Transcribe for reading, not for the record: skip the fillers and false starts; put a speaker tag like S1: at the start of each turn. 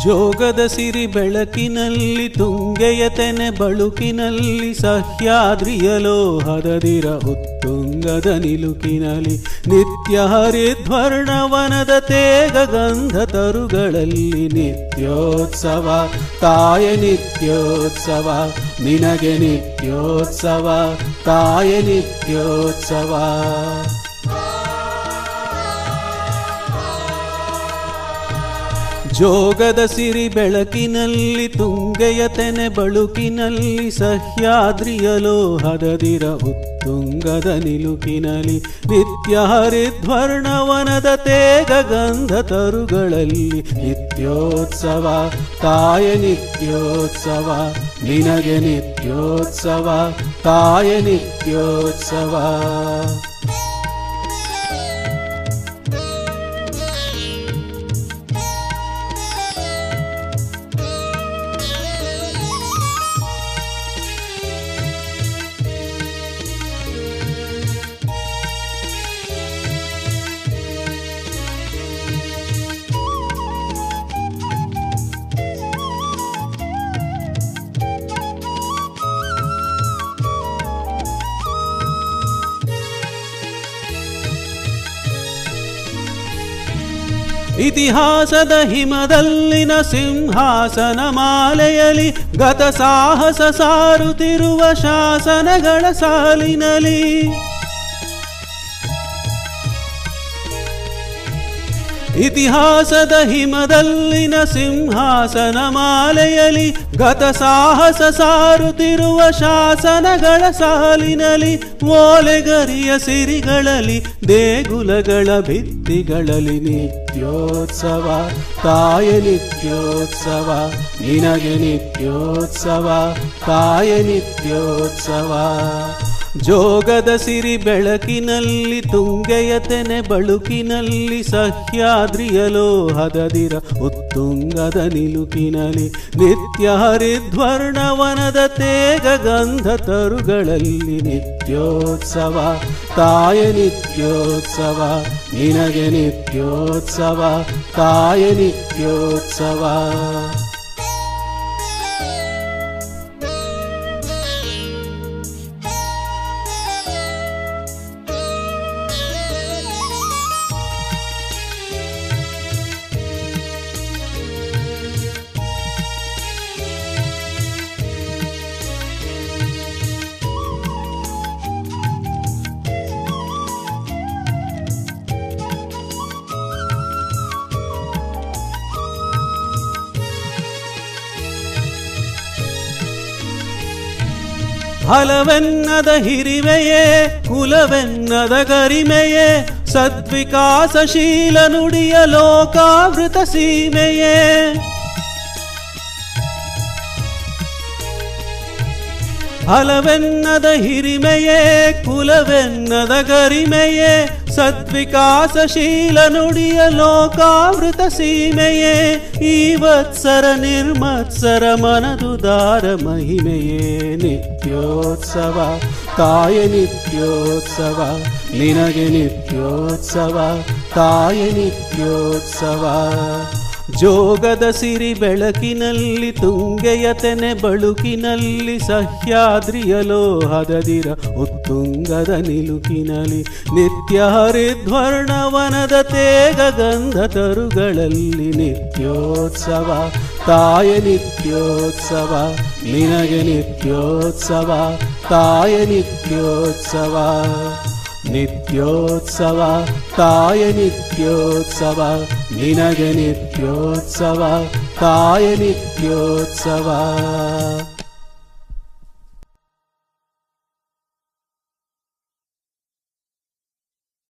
S1: ಜೋಗದ ಸಿರಿ ಬೆಳಕಿನಲ್ಲಿ ತುಂಗೆಯ ತೆನೆ ಬಳುಕಿನಲ್ಲಿ ಸಹ್ಯಾದ್ರಿಯ ಲೋಹದದಿರ ಉತ್ತುಂಗದ ನಿಲುಕಿನಲ್ಲಿ ನಿತ್ಯ ಹರಿದ್ವರ್ಣವನದ ತೇಗ ಗಂಧ ತರುಗಳಲ್ಲಿ ನಿತ್ಯೋತ್ಸವ ತಾಯ ನಿತ್ಯೋತ್ಸವ ನಿನಗೆ ನಿತ್ಯೋತ್ಸವ ತಾಯ ನಿತ್ಯೋತ್ಸವ. ಜೋಗದ ಸಿರಿ ಬೆಳಕಿನಲ್ಲಿ ತುಂಗೆಯ ತೆನೆ ಬಳುಕಿನಲ್ಲಿ ಸಹ್ಯಾದ್ರಿಯ ಲೋಹದದಿರ ಉತ್ತುಂಗದ ನಿಲುಕಿನಲ್ಲಿ ನಿತ್ಯ ಹರಿದ್ವರ್ಣವನದ ತೇಗ ಗಂಧ ತರುಗಳಲ್ಲಿ ನಿತ್ಯೋತ್ಸವ ತಾಯ ನಿತ್ಯೋತ್ಸವ ನಿನಗೆ ನಿತ್ಯೋತ್ಸವ ತಾಯ ನಿತ್ಯೋತ್ಸವ. ಇತಿಹಾಸದ ಹಿಮದಲ್ಲಿನ ಸಿಂಹಾಸನ ಮಾಲೆಯಲಿ ಗತ ಸಾಹಸ ಸಾರುತ್ತಿರುವ ಶಾಸನಗಳ ಸಾಲಿನಲಿ ಇತಿಹಾಸದ ಹಿಮದಲ್ಲಿನ ಸಿಂಹಾಸನ ಮಾಲೆಯಲಿ ಗತ ಸಾಹಸ ಸಾರುತ್ತಿರುವ ಶಾಸನಗಳ ಸಾಲಿನಲಿ ಓಲೆಗರಿಯ ಸಿರಿಗಳಲ್ಲಿ ದೇಗುಲಗಳ ಭಿತ್ತಿಗಳಲ್ಲಿ ನಿತ್ಯೋತ್ಸವ ತಾಯ ನಿತ್ಯೋತ್ಸವ ನಿನಗೆ ನಿತ್ಯೋತ್ಸವ ತಾಯ ನಿತ್ಯೋತ್ಸವ. ಜೋಗದ ಸಿರಿ ಬೆಳಕಿನಲ್ಲಿ ತುಂಗೆಯ ತೆನೆ ಬಳುಕಿನಲ್ಲಿ ಸಹ್ಯಾದ್ರಿಯ ಲೋಹದದಿರ ಉತ್ತುಂಗದ ನಿಲುಕಿನಲ್ಲಿ ನಿತ್ಯ ಹರಿದ್ವರ್ಣವನದ ತೇಗ ಗಂಧ ತರುಗಳಲ್ಲಿ ನಿತ್ಯೋತ್ಸವ ತಾಯ ನಿತ್ಯೋತ್ಸವ ನಿನಗೆ ನಿತ್ಯೋತ್ಸವ ತಾಯ ನಿತ್ಯೋತ್ಸವ. ಹಲವೆನ್ನದ ಹಿರಿಮೆಯೇ ಕುಲವೆನ್ನದ ಗರಿಮೆಯೇ ಸದ್ವಿಕಾಸಶೀಲ ನುಡಿಯ ಲೋಕಾವೃತ ಸೀಮೆಯೇ ಹಲವೆನ್ನದ ಹಿರಿಮೆಯೇ ಕುಲವೆನ್ನದ ಗರಿಮೆಯೇ ಸದ್ವಿಕಾಸಶೀಲ ನುಡಿಯ ಲೋಕಾವೃತ ಸೀಮೆಯೇ ಈ ವತ್ಸರ ನಿರ್ಮತ್ಸರ ಮನದುದಾರ ಮಹಿಮೆಯೇ ನಿತ್ಯೋತ್ಸವ ತಾಯ ನಿತ್ಯೋತ್ಸವ ನಿನಗೆ ನಿತ್ಯೋತ್ಸವ ತಾಯ ನಿತ್ಯೋತ್ಸವ. ಜೋಗದ ಸಿರಿ ಬೆಳಕಿನಲ್ಲಿ ತುಂಗೆಯ ತೆನೆ ಬಳುಕಿನಲ್ಲಿ ಸಹ್ಯಾದ್ರಿಯ ಲೋಹದದಿರ ಉತ್ತುಂಗದ ನಿಲುಕಿನಲ್ಲಿ ನಿತ್ಯ ಹರಿದ್ವರ್ಣವನದ ತೇಗ ಗಂಧ ತರುಗಳಲ್ಲಿ ನಿತ್ಯೋತ್ಸವ ತಾಯ ನಿತ್ಯೋತ್ಸವ ನಿನಗೆ ನಿತ್ಯೋತ್ಸವ ತಾಯ ನಿತ್ಯೋತ್ಸವ. ನಿತ್ಯೋತ್ಸವ ತಾಯ ನಿತ್ಯೋತ್ಸವ ನಿನಗೆ ನಿತ್ಯೋತ್ಸವ ತಾಯ ನಿತ್ಯೋತ್ಸವ.